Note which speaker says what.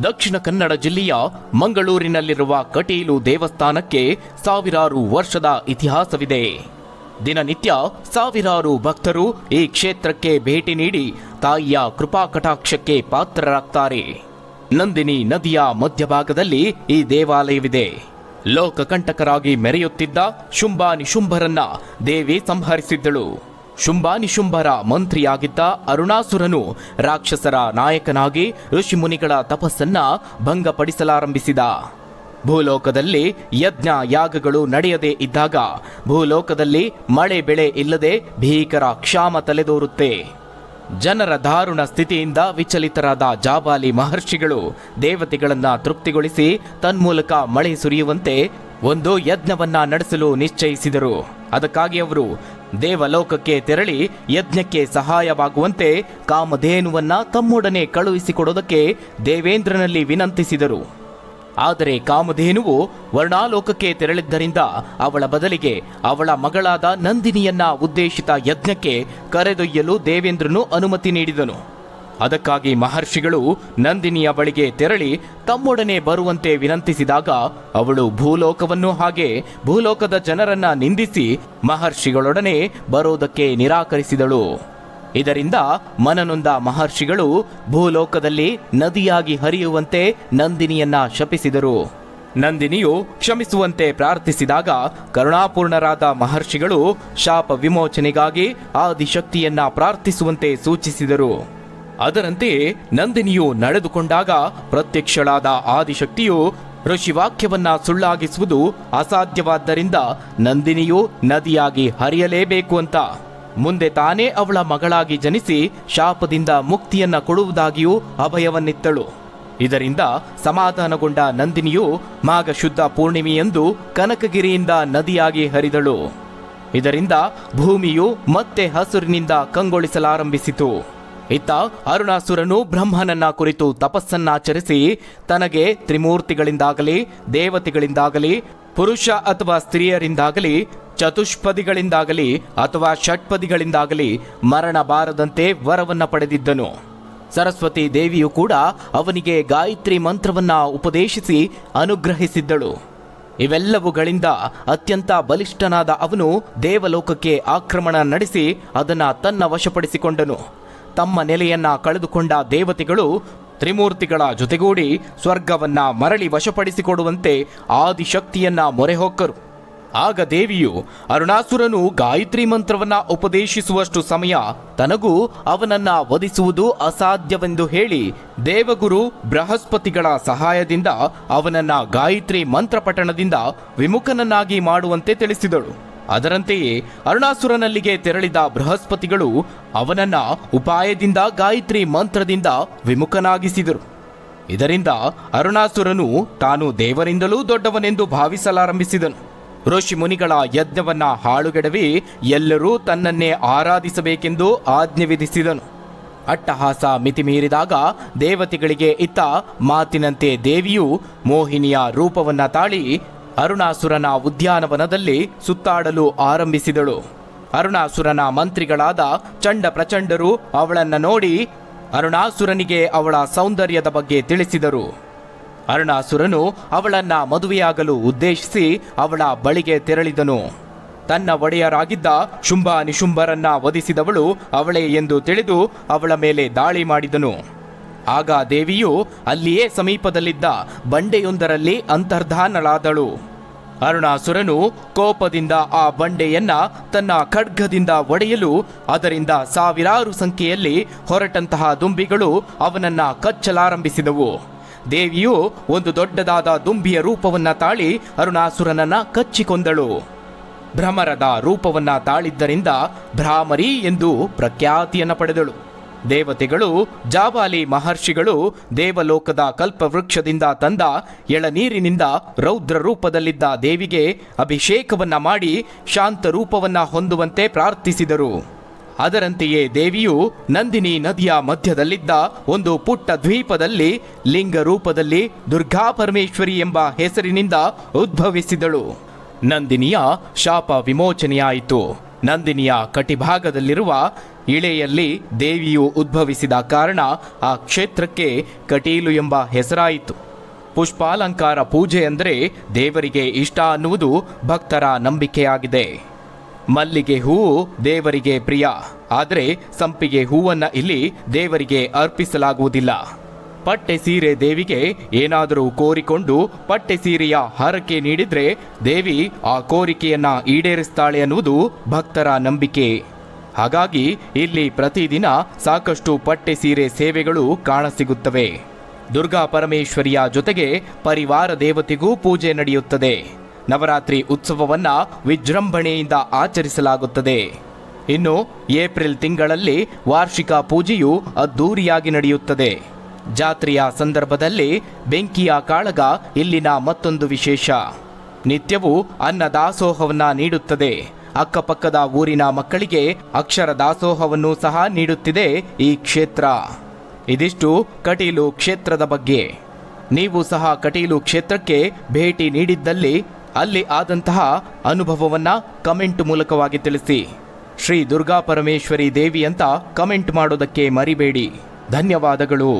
Speaker 1: ದಕ್ಷಿಣ ಕನ್ನಡ ಜಿಲ್ಲೆಯ ಮಂಗಳೂರಿನಲ್ಲಿರುವ ಕಟೀಲು ದೇವಸ್ಥಾನಕ್ಕೆ ಸಾವಿರಾರು ವರ್ಷದ ಇತಿಹಾಸವಿದೆ. ದಿನನಿತ್ಯ ಸಾವಿರಾರು ಭಕ್ತರು ಈ ಕ್ಷೇತ್ರಕ್ಕೆ ಭೇಟಿ ನೀಡಿ ತಾಯಿಯ ಕೃಪಾ ಕಟಾಕ್ಷಕ್ಕೆ ಪಾತ್ರರಾಗ್ತಾರೆ. ನಂದಿನಿ ನದಿಯ ಮಧ್ಯಭಾಗದಲ್ಲಿ ಈ ದೇವಾಲಯವಿದೆ. ಲೋಕಕಂಟಕರಾಗಿ ಮೆರೆಯುತ್ತಿದ್ದ ಶುಂಭಾನಿಶುಂಭರನ್ನ ದೇವಿ ಸಂಹರಿಸಿದ್ದಳು. ಶುಂಭಾನಿಶುಂಭರ ಮಂತ್ರಿಯಾಗಿದ್ದ ಅರುಣಾಸುರನು ರಾಕ್ಷಸರ ನಾಯಕನಾಗಿ ಋಷಿಮುನಿಗಳ ತಪಸ್ಸನ್ನ ಭಂಗಪಡಿಸಲಾರಂಭಿಸಿದ. ಭೂಲೋಕದಲ್ಲಿ ಯಜ್ಞ ಯಾಗಗಳು ನಡೆಯದೇ ಇದ್ದಾಗ ಭೂಲೋಕದಲ್ಲಿ ಮಳೆ ಬೆಳೆ ಇಲ್ಲದೆ ಭೀಕರ ಕ್ಷಾಮ ತಲೆದೋರುತ್ತೆ. ಜನರ ದಾರುಣ ಸ್ಥಿತಿಯಿಂದ ವಿಚಲಿತರಾದ ಜಾಬಾಲಿ ಮಹರ್ಷಿಗಳು ದೇವತೆಗಳನ್ನ ತೃಪ್ತಿಗೊಳಿಸಿ ತನ್ಮೂಲಕ ಮಳೆ ಸುರಿಯುವಂತೆ ಒಂದು ಯಜ್ಞವನ್ನ ನಡೆಸಲು ನಿಶ್ಚಯಿಸಿದರು. ಅದಕ್ಕಾಗಿ ಅವರು ದೇವಲೋಕಕ್ಕೆ ತೆರಳಿ ಯಜ್ಞಕ್ಕೆ ಸಹಾಯವಾಗುವಂತೆ ಕಾಮಧೇನುವನ್ನ ತಮ್ಮೊಡನೆ ಕಳುಹಿಸಿಕೊಡೋದಕ್ಕೆ ದೇವೇಂದ್ರನಲ್ಲಿ ವಿನಂತಿಸಿದರು. ಆದರೆ ಕಾಮಧೇನುವು ವರ್ಣಾಲೋಕಕ್ಕೆ ತೆರಳಿದ್ದರಿಂದ ಅವಳ ಬದಲಿಗೆ ಅವಳ ಮಗಳಾದ ನಂದಿನಿಯನ್ನ ಉದ್ದೇಶಿತ ಯಜ್ಞಕ್ಕೆ ಕರೆದೊಯ್ಯಲು ದೇವೇಂದ್ರನು ಅನುಮತಿ ನೀಡಿದನು. ಅದಕ್ಕಾಗಿ ಮಹರ್ಷಿಗಳು ನಂದಿನಿಯ ಬಳಿಗೆ ತೆರಳಿ ತಮ್ಮೊಡನೆ ಬರುವಂತೆ ವಿನಂತಿಸಿದಾಗ ಅವಳು ಭೂಲೋಕವನ್ನು ಹಾಗೆ ಭೂಲೋಕದ ಜನರನ್ನ ನಿಂದಿಸಿ ಮಹರ್ಷಿಗಳೊಡನೆ ಬರೋದಕ್ಕೆ ನಿರಾಕರಿಸಿದಳು. ಇದರಿಂದ ಮನನೊಂದ ಮಹರ್ಷಿಗಳು ಭೂಲೋಕದಲ್ಲಿ ನದಿಯಾಗಿ ಹರಿಯುವಂತೆ ನಂದಿನಿಯನ್ನ ಶಪಿಸಿದರು. ನಂದಿನಿಯು ಕ್ಷಮಿಸುವಂತೆ ಪ್ರಾರ್ಥಿಸಿದಾಗ ಕರುಣಾಪೂರ್ಣರಾದ ಮಹರ್ಷಿಗಳು ಶಾಪ ವಿಮೋಚನೆಗಾಗಿ ಆದಿಶಕ್ತಿಯನ್ನ ಪ್ರಾರ್ಥಿಸುವಂತೆ ಸೂಚಿಸಿದರು. ಅದರಂತೆಯೇ ನಂದಿನಿಯು ನಡೆದುಕೊಂಡಾಗ ಪ್ರತ್ಯಕ್ಷಳಾದ ಆದಿಶಕ್ತಿಯು ಋಷಿವಾಕ್ಯವನ್ನ ಸುಳ್ಳಾಗಿಸುವುದು ಅಸಾಧ್ಯವಾದ್ದರಿಂದ ನಂದಿನಿಯು ನದಿಯಾಗಿ ಹರಿಯಲೇಬೇಕು ಅಂತ ಮುಂದೆ ತಾನೇ ಅವಳ ಮಗಳಾಗಿ ಜನಿಸಿ ಶಾಪದಿಂದ ಮುಕ್ತಿಯನ್ನ ಕೊಡುವುದಾಗಿಯೂ ಅಭಯವನ್ನಿತ್ತಳು. ಇದರಿಂದ ಸಮಾಧಾನಗೊಂಡ ನಂದಿನಿಯು ಮಾಘ ಶುದ್ಧ ಪೂರ್ಣಿಮೆಯಂದು ಕನಕಗಿರಿಯಿಂದ ನದಿಯಾಗಿ ಹರಿದಳು. ಇದರಿಂದ ಭೂಮಿಯು ಮತ್ತೆ ಹಸುರಿನಿಂದ ಕಂಗೊಳಿಸಲಾರಂಭಿಸಿತು. ಇತ್ತ ಅರುಣಾಸುರನು ಬ್ರಹ್ಮನನ್ನ ಕುರಿತು ತಪಸ್ಸನ್ನಾಚರಿಸಿ ತನಗೆ ತ್ರಿಮೂರ್ತಿಗಳಿಂದಾಗಲಿ ದೇವತೆಗಳಿಂದಾಗಲಿ ಪುರುಷ ಅಥವಾ ಸ್ತ್ರೀಯರಿಂದಾಗಲಿ ಚತುಷ್ಪದಿಗಳಿಂದಾಗಲಿ ಅಥವಾ ಷಟ್ಪದಿಗಳಿಂದಾಗಲಿ ಮರಣ ಬಾರದಂತೆ ವರವನ್ನ ಪಡೆದಿದ್ದನು. ಸರಸ್ವತಿ ದೇವಿಯು ಕೂಡ ಅವನಿಗೆ ಗಾಯತ್ರಿ ಮಂತ್ರವನ್ನ ಉಪದೇಶಿಸಿ ಅನುಗ್ರಹಿಸಿದ್ದಳು. ಇವೆಲ್ಲವುಗಳಿಂದ ಅತ್ಯಂತ ಬಲಿಷ್ಠನಾದ ಅವನು ದೇವಲೋಕಕ್ಕೆ ಆಕ್ರಮಣ ನಡೆಸಿ ಅದನ್ನ ತನ್ನ ವಶಪಡಿಸಿಕೊಂಡನು. ತಮ್ಮ ನೆಲೆಯನ್ನ ಕಳೆದುಕೊಂಡ ದೇವತೆಗಳು ತ್ರಿಮೂರ್ತಿಗಳ ಜೊತೆಗೂಡಿ ಸ್ವರ್ಗವನ್ನ ಮರಳಿ ವಶಪಡಿಸಿಕೊಡುವಂತೆ ಆದಿಶಕ್ತಿಯನ್ನ ಮೊರೆಹೊಕ್ಕರು. ಆಗ ದೇವಿಯು ಅರುಣಾಸುರನು ಗಾಯತ್ರಿ ಮಂತ್ರವನ್ನ ಉಪದೇಶಿಸುವಷ್ಟು ಸಮಯ ತನಗೂ ಅವನನ್ನ ವಧಿಸುವುದು ಅಸಾಧ್ಯವೆಂದು ಹೇಳಿ ದೇವಗುರು ಬೃಹಸ್ಪತಿಗಳ ಸಹಾಯದಿಂದ ಅವನನ್ನ ಗಾಯತ್ರಿ ಮಂತ್ರಪಠಣದಿಂದ ವಿಮುಖನನ್ನಾಗಿ ಮಾಡುವಂತೆ ತಿಳಿಸಿದಳು. ಅದರಂತೆಯೇ ಅರುಣಾಸುರನಲ್ಲಿಗೆ ತೆರಳಿದ ಬೃಹಸ್ಪತಿಗಳು ಅವನನ್ನ ಉಪಾಯದಿಂದ ಗಾಯತ್ರಿ ಮಂತ್ರದಿಂದ ವಿಮುಖನಾಗಿಸಿದರು. ಇದರಿಂದ ಅರುಣಾಸುರನು ತಾನು ದೇವರಿಂದಲೂ ದೊಡ್ಡವನೆಂದು ಭಾವಿಸಲಾರಂಭಿಸಿದನು. ಋಷಿ ಮುನಿಗಳ ಯಜ್ಞವನ್ನ ಹಾಳುಗೆಡವಿ ಎಲ್ಲರೂ ತನ್ನನ್ನೇ ಆರಾಧಿಸಬೇಕೆಂದು ಆಜ್ಞೆ ವಿಧಿಸಿದನು. ಅಟ್ಟಹಾಸ ಮಿತಿಮೀರಿದಾಗ ದೇವತೆಗಳಿಗೆ ಇತ್ತ ಮಾತಿನಂತೆ ದೇವಿಯು ಮೋಹಿನಿಯ ರೂಪವನ್ನ ತಾಳಿ ಅರುಣಾಸುರನ ಉದ್ಯಾನವನದಲ್ಲಿ ಸುತ್ತಾಡಲು ಆರಂಭಿಸಿದಳು. ಅರುಣಾಸುರನ ಮಂತ್ರಿಗಳಾದ ಚಂಡ ಪ್ರಚಂಡರು ಅವಳನ್ನ ನೋಡಿ ಅರುಣಾಸುರನಿಗೆ ಅವಳ ಸೌಂದರ್ಯದ ಬಗ್ಗೆ ತಿಳಿಸಿದರು. ಅರುಣಾಸುರನು ಅವಳನ್ನ ಮದುವೆಯಾಗಲು ಉದ್ದೇಶಿಸಿ ಅವಳ ಬಳಿಗೆ ತೆರಳಿದನು. ತನ್ನ ಒಡೆಯರಾಗಿದ್ದ ಶುಂಭಾನಿಶುಂಭರನ್ನ ವಧಿಸಿದವಳು ಅವಳೇ ಎಂದು ತಿಳಿದು ಅವಳ ಮೇಲೆ ದಾಳಿ ಮಾಡಿದನು. ಆಗ ದೇವಿಯು ಅಲ್ಲಿಯೇ ಸಮೀಪದಲ್ಲಿದ್ದ ಬಂಡೆಯೊಂದರಲ್ಲಿ ಅಂತರ್ಧಾನಳಾದಳು. ಅರುಣಾಸುರನು ಕೋಪದಿಂದ ಆ ಬಂಡೆಯನ್ನ ತನ್ನ ಖಡ್ಗದಿಂದ ಒಡೆಯಲು ಅದರಿಂದ ಸಾವಿರಾರು ಸಂಖ್ಯೆಯಲ್ಲಿ ಹೊರಟಂತಹ ದುಂಬಿಗಳು ಅವನನ್ನ ಕಚ್ಚಲಾರಂಭಿಸಿದವು. ದೇವಿಯು ಒಂದು ದೊಡ್ಡದಾದ ದುಂಬಿಯ ರೂಪವನ್ನ ತಾಳಿ ಅರುಣಾಸುರನನ್ನ ಕಚ್ಚಿಕೊಂದಳು. ಭ್ರಮರದ ರೂಪವನ್ನ ತಾಳಿದ್ದರಿಂದ ಭ್ರಾಮರಿ ಎಂದು ಪ್ರಖ್ಯಾತಿಯನ್ನ ಪಡೆದಳು. ದೇವತೆಗಳು ಜಾಬಾಲಿ ಮಹರ್ಷಿಗಳು ದೇವಲೋಕದ ಕಲ್ಪವೃಕ್ಷದಿಂದ ತಂದ ಎಳನೀರಿನಿಂದ ರೌದ್ರ ರೂಪದಲ್ಲಿದ್ದ ದೇವಿಗೆ ಅಭಿಷೇಕವನ್ನ ಮಾಡಿ ಶಾಂತ ರೂಪವನ್ನ ಹೊಂದುವಂತೆ ಪ್ರಾರ್ಥಿಸಿದರು. ಅದರಂತೆಯೇ ದೇವಿಯು ನಂದಿನಿ ನದಿಯ ಮಧ್ಯದಲ್ಲಿದ್ದ ಒಂದು ಪುಟ್ಟ ದ್ವೀಪದಲ್ಲಿ ಲಿಂಗ ರೂಪದಲ್ಲಿ ದುರ್ಗಾ ಪರಮೇಶ್ವರಿ ಎಂಬ ಹೆಸರಿನಿಂದ ಉದ್ಭವಿಸಿದಳು. ನಂದಿನಿಯ ಶಾಪ ವಿಮೋಚನೆಯಾಯಿತು. ನಂದಿನಿಯ ಕಟಿಭಾಗದಲ್ಲಿರುವ ಇಳೆಯಲ್ಲಿ ದೇವಿಯು ಉದ್ಭವಿಸಿದ ಕಾರಣ ಆ ಕ್ಷೇತ್ರಕ್ಕೆ ಕಟೀಲು ಎಂಬ ಹೆಸರಾಯಿತು. ಪುಷ್ಪಾಲಂಕಾರ ಪೂಜೆ ಅಂದರೆ ದೇವರಿಗೆ ಇಷ್ಟ ಅನ್ನುವುದು ಭಕ್ತರ ನಂಬಿಕೆಯಾಗಿದೆ. ಮಲ್ಲಿಗೆ ಹೂವು ದೇವರಿಗೆ ಪ್ರಿಯ, ಆದರೆ ಸಂಪಿಗೆ ಹೂವನ್ನು ಇಲ್ಲಿ ದೇವರಿಗೆ ಅರ್ಪಿಸಲಾಗುವುದಿಲ್ಲ. ಪಟ್ಟೆ ಸೀರೆ ದೇವಿಗೆ ಏನಾದರೂ ಕೋರಿಕೊಂಡು ಪಟ್ಟೆ ಸೀರೆಯ ಹರಕೆ ನೀಡಿದ್ರೆ ದೇವಿ ಆ ಕೋರಿಕೆಯನ್ನ ಈಡೇರಿಸ್ತಾಳೆ ಅನ್ನುವುದು ಭಕ್ತರ ನಂಬಿಕೆ. ಹಾಗಾಗಿ ಇಲ್ಲಿ ಪ್ರತಿದಿನ ಸಾಕಷ್ಟು ಪಟ್ಟೆ ಸೀರೆ ಸೇವೆಗಳು ಕಾಣಸಿಗುತ್ತವೆ. ದುರ್ಗಾ ಪರಮೇಶ್ವರಿಯ ಜೊತೆಗೆ ಪರಿವಾರ ದೇವತೆಗೂ ಪೂಜೆ ನಡೆಯುತ್ತದೆ. ನವರಾತ್ರಿ ಉತ್ಸವವನ್ನ ವಿಜೃಂಭಣೆಯಿಂದ ಆಚರಿಸಲಾಗುತ್ತದೆ. ಇನ್ನು ಏಪ್ರಿಲ್ ತಿಂಗಳಲ್ಲಿ ವಾರ್ಷಿಕ ಪೂಜೆಯು ಅದ್ದೂರಿಯಾಗಿ ನಡೆಯುತ್ತದೆ. ಜಾತ್ರೆಯ ಸಂದರ್ಭದಲ್ಲಿ ಬೆಂಕಿಯ ಕಾಳಗ ಇಲ್ಲಿನ ಮತ್ತೊಂದು ವಿಶೇಷ. ನಿತ್ಯವೂ ಅನ್ನ ದಾಸೋಹವನ್ನ ನೀಡುತ್ತದೆ. ಅಕ್ಕಪಕ್ಕದ ಊರಿನ ಮಕ್ಕಳಿಗೆ ಅಕ್ಷರ ದಾಸೋಹವನ್ನು ಸಹ ನೀಡುತ್ತಿದೆ ಈ ಕ್ಷೇತ್ರ. ಇದಿಷ್ಟು ಕಟೀಲು ಕ್ಷೇತ್ರದ ಬಗ್ಗೆ. ನೀವು ಸಹ ಕಟೀಲು ಕ್ಷೇತ್ರಕ್ಕೆ ಭೇಟಿ ನೀಡಿದ್ದಲ್ಲಿ ಅಲ್ಲಿ ಆದಂತಹ ಅನುಭವವನ್ನ ಕಮೆಂಟ್ ಮೂಲಕವಾಗಿ ತಿಳಿಸಿ. ಶ್ರೀ ದುರ್ಗಾ ಪರಮೇಶ್ವರಿ ದೇವಿ ಅಂತ ಕಮೆಂಟ್ ಮಾಡೋದಕ್ಕೆ ಮರಿಬೇಡಿ. ಧನ್ಯವಾದಗಳು.